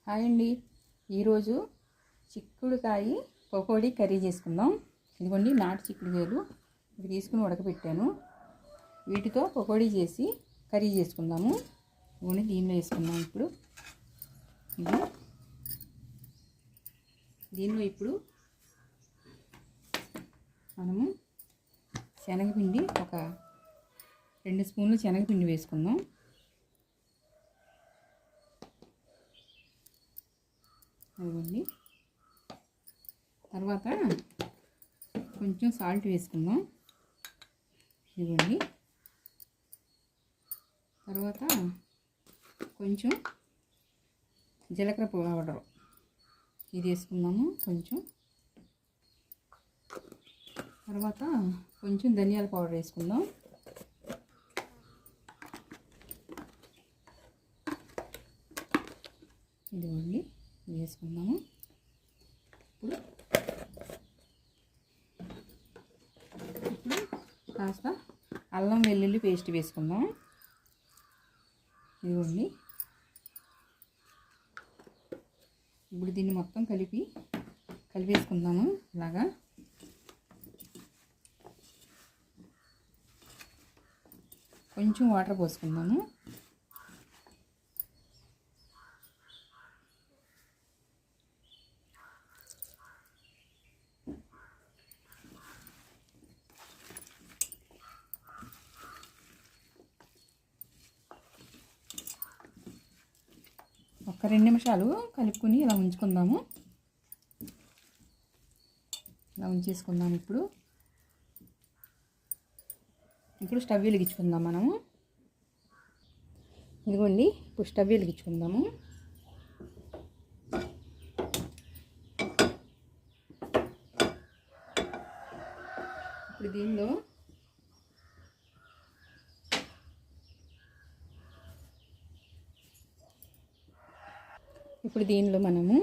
Hi అండి. ఈరోజు చిక్కుడుకాయ పకోడీ కర్రీ చేసుకుందాం. ఇదిగోండి నాటు చిక్కుడుకాయలు ఇవి తీసుకుని ఉడకబెట్టాను. వీటితో పకోడీ చేసి కర్రీ చేసుకుందాము. ఇదిగోండి దీనిలో వేసుకుందాం. దీనిలో ఇప్పుడు మనము శనగపిండి ఒక 2 స్పూన్లు శనగపిండి వేసుకుందాం. అదిగోండి. తర్వాత కొంచెం సాల్ట్ వేసుకుందాం. ఇదిగోండి. తర్వాత కొంచెం జీలకర్ర పౌడర్ ఇది వేసుకుందాము కొంచెం. తర్వాత కొంచెం ధనియాల పౌడర్ వేసుకుందాం. ఇదిగోండి వేసుకుందాము. ఇప్పుడు కాస్త అల్లం వెల్లుల్లి పేస్ట్ వేసుకుందాం. ఇదిగోండి. ఇప్పుడు దీన్ని మొత్తం కలిపేసుకుందాము. ఇలాగా కొంచెం వాటర్ పోసుకుందాము. ఒక 2 నిమిషాలు కలుపుకొని ఇలా ఉంచుకుందాము. ఇలా ఉంచేసుకుందాము. ఇప్పుడు స్టవ్ వెలిగించుకుందాం మనము. ఇదిగోండి ఇప్పుడు స్టవ్ వెలిగించుకుందాము. ఇప్పుడు దీనిలో మనము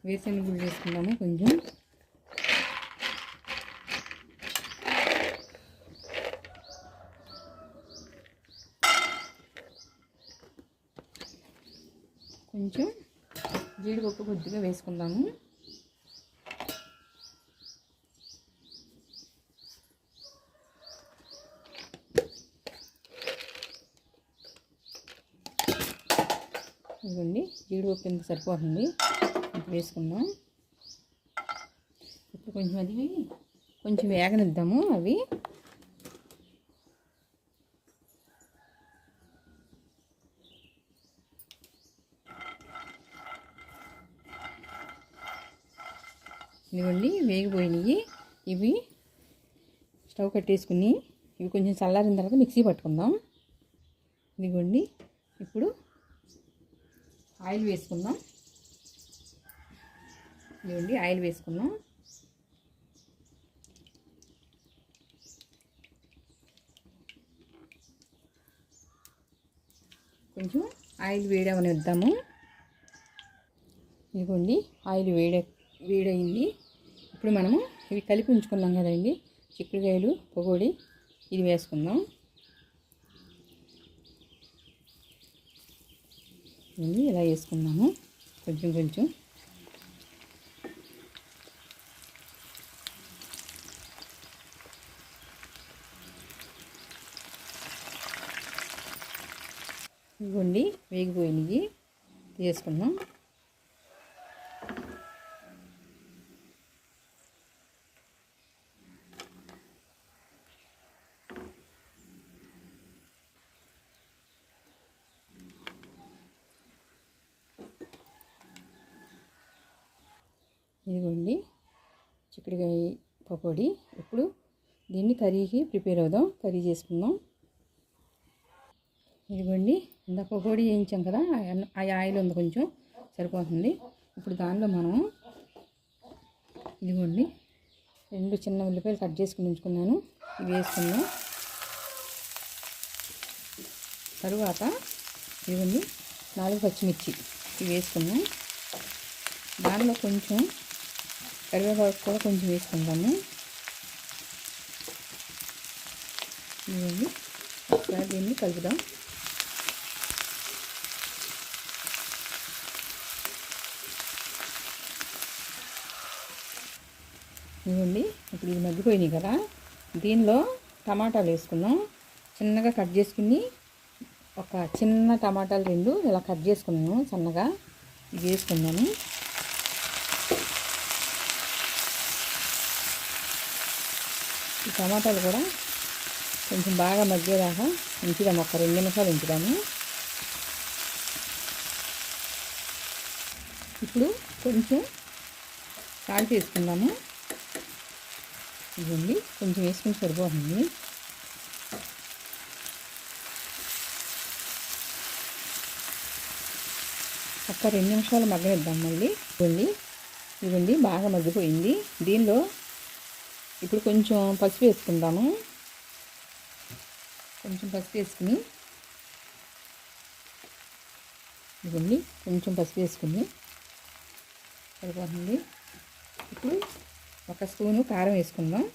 వేరుశనగ వేసుకుందాము. కొంచెం జీడిపప్పు కొద్దిగా వేసుకుందాము. ఇదిగోండి జీడిపప్పు ఎంత సరిపోతుంది వేసుకుందాం. ఇప్పుడు కొంచెం వేగనిద్దాము. అవి ఇదిగోండి వేగిపోయినాయి. ఇవి స్టవ్ కట్టేసుకుని ఇవి కొంచెం చల్లారిన తర్వాత మిక్సీ పట్టుకుందాం. ఇదిగోండి ఇప్పుడు ఆయిల్ వేసుకుందాం. ఇదిగోండి ఆయిల్ వేసుకుందాం. కొంచెం ఆయిల్ వేడవనిద్దాము. ఇదిగోండి ఆయిల్ వేడయింది. ఇప్పుడు మనము ఇవి కలిపి ఉంచుకున్నాం కదండి చిక్కుడుకాయలు పకోడీ ఇది వేసుకుందాం. ఇలా వేసుకుందాము కొంచెం. ఇదిగోండి వేగిపోయినవి వేసుకుందాం. ఇదిగోండి చిక్కుడుకాయ పకోడీ. ఇప్పుడు దీన్ని కర్రీకి ప్రిపేర్ అవుదాం. కర్రీ చేసుకుందాం. ఇదిగోండి ఇంత పకోడీ వేయించాం కదా, ఆ ఆయిల్ ఉంది కొంచెం సరిపోతుంది. ఇప్పుడు దానిలో మనం ఇదిగోండి 2 చిన్న ఉల్లిపాయలు కట్ చేసుకుని ఉంచుకున్నాను. ఇవి వేసుకుందాం. తరువాత ఇదిగోండి 4 పచ్చిమిర్చి ఇవి వేసుకుందాం. దానిలో కొంచెం కరివేపాకు కూడా కొంచెం వేసుకుందాము. ఇదిగోండి ఒకసారి దీన్ని కలుపుదాం. ఇవ్వండి. ఇప్పుడు ఇది మగ్గిపోయినాయి కదా, దీనిలో టమాటాలు వేసుకుందాం. చిన్నగా కట్ చేసుకుని ఒక చిన్న టమాటాలు 2 ఇలా కట్ చేసుకున్నాను సన్నగా. ఇది వేసుకున్నాను. ఈ టమాటాలు కూడా కొంచెం బాగా మగ్గేదాకా ఉంచుదాము. ఒక 2 నిమిషాలు ఉంచుదాము. ఇప్పుడు కొంచెం సాల్ట్ వేసుకుందాము. ఇవ్వండి, కొంచెం వేసుకుని సరిపోతుంది. ఒక 2 నిమిషాలు మగ్గనిద్దాం మళ్ళీ. ఇవ్వండి బాగా మగ్గిపోయింది. దీనిలో ఇప్పుడు కొంచెం పసుపు వేసుకుందాము. కొంచెం పసుపు వేసుకుని ఇవ్వండి, కొంచెం పసుపు వేసుకుని సరిపోతుంది. ఇప్పుడు 1 స్పూను కారం వేసుకుందాం.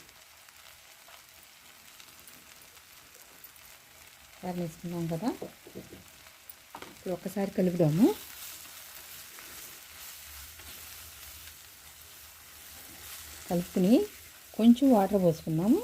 కారం వేసుకున్నాం కదా, ఇప్పుడు ఒక్కసారి కలుపుదాము. కలుపుకుని కొంచెం వాటర్ పోసుకుందాము.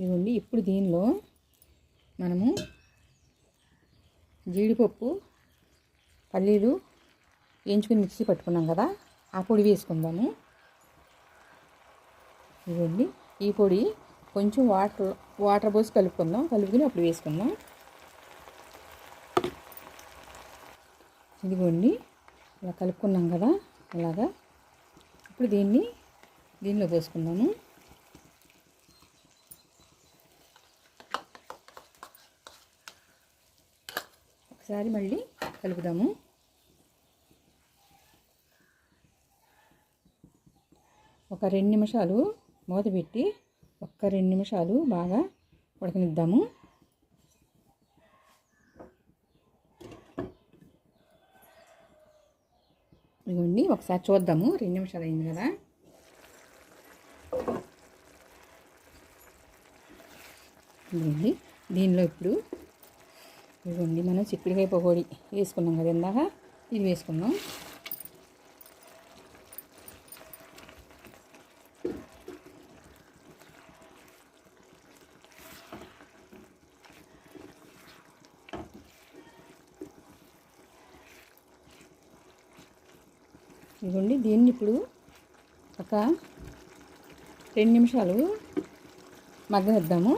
ఇవ్వండి, ఇప్పుడు దీనిలో మనము జీడిపప్పు, పల్లీలు వేయించుకుని మిక్సీ పట్టుకున్నాం కదా, ఆ పొడి వేసుకుందాము. ఇవ్వండి, ఈ పొడి కొంచెం వాటర్ పోసి కలుపుకుందాం. కలుపుకుని అప్పుడు వేసుకుందాం. ఇదిగోండి, ఇలా కలుపుకున్నాం కదా, ఇలాగా. ఇప్పుడు దీనిలో పోసుకుందాము. ఒకసారి మళ్ళీ కలుపుదాము. ఒక 2 నిమిషాలు మూత పెట్టి 2 నిమిషాలు బాగా ఉడకనిద్దాము. ఇదిగోండి, ఒకసారి చూద్దాము. 2 నిమిషాలు అయింది కదా. ఇదిగోండి, దీనిలో ఇప్పుడు ఇదిగోండి మనం చిక్కుడుకాయ పకోడీ వేసుకున్నాం కదా ఇందాక, ఇది వేసుకుందాం. ఇదిగోండి, దీన్ని ఇప్పుడు ఒక 2 నిమిషాలు మగ్గనిద్దాము.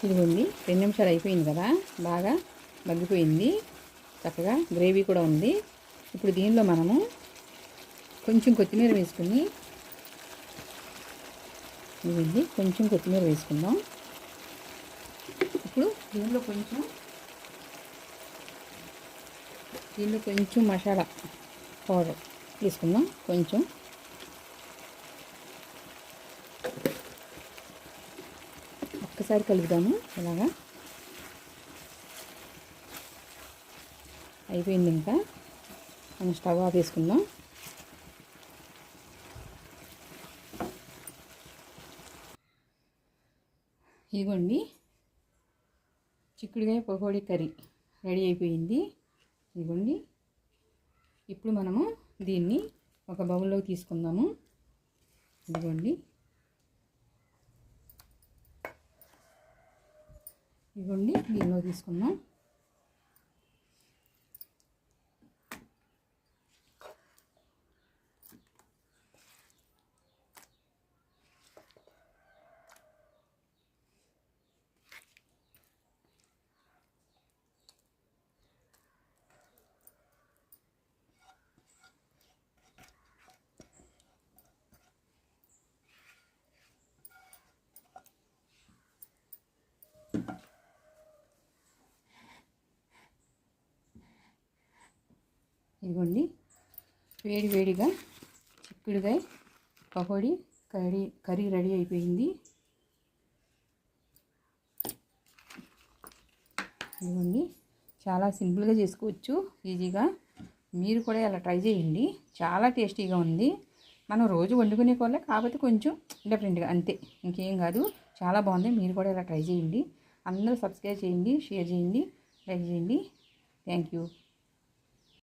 ఇదిగోండి, 2 నిమిషాలు అయిపోయింది కదా, బాగా మగ్గిపోయింది. చక్కగా గ్రేవీ కూడా ఉంది. ఇప్పుడు దీనిలో మనము కొంచెం కొత్తిమీర వేసుకుని ఇదిగోండి, కొంచెం కొత్తిమీర వేసుకుందాం. ఇప్పుడు దీనిలో కొంచెం మసాలా పౌడర్ వేసుకుందాం. కొంచెం ఒక్కసారి కలుపుదాము. ఇలాగా అయిపోయింది. ఇంకా మనం స్టవ్ ఆఫ్ వేసుకుందాం. ఇదిగోండి, చిక్కుడుకాయ పకోడీ కర్రీ రెడీ అయిపోయింది. ఇదిగోండి, ఇప్పుడు మనము దీన్ని ఒక బౌల్లోకి తీసుకుందాము. ఇదిగోండి, దీనిలో తీసుకుందాం. ఇదిగోండి, వేడిగా చిక్కుడుకాయ పకోడీ కర్రీ రెడీ అయిపోయింది. ఇదిగోండి, చాలా సింపుల్గా చేసుకోవచ్చు, ఈజీగా. మీరు కూడా ఇలా ట్రై చేయండి. చాలా టేస్టీగా ఉంది. మనం రోజు వండుకునే కూరలే, కాకపోతే కొంచెం డిఫరెంట్గా అంతే, ఇంకేం కాదు. చాలా బాగుంది. మీరు కూడా ఇలా ట్రై చేయండి. అందరూ సబ్స్క్రైబ్ చేయండి, షేర్ చేయండి, లైక్ చేయండి. Thank you.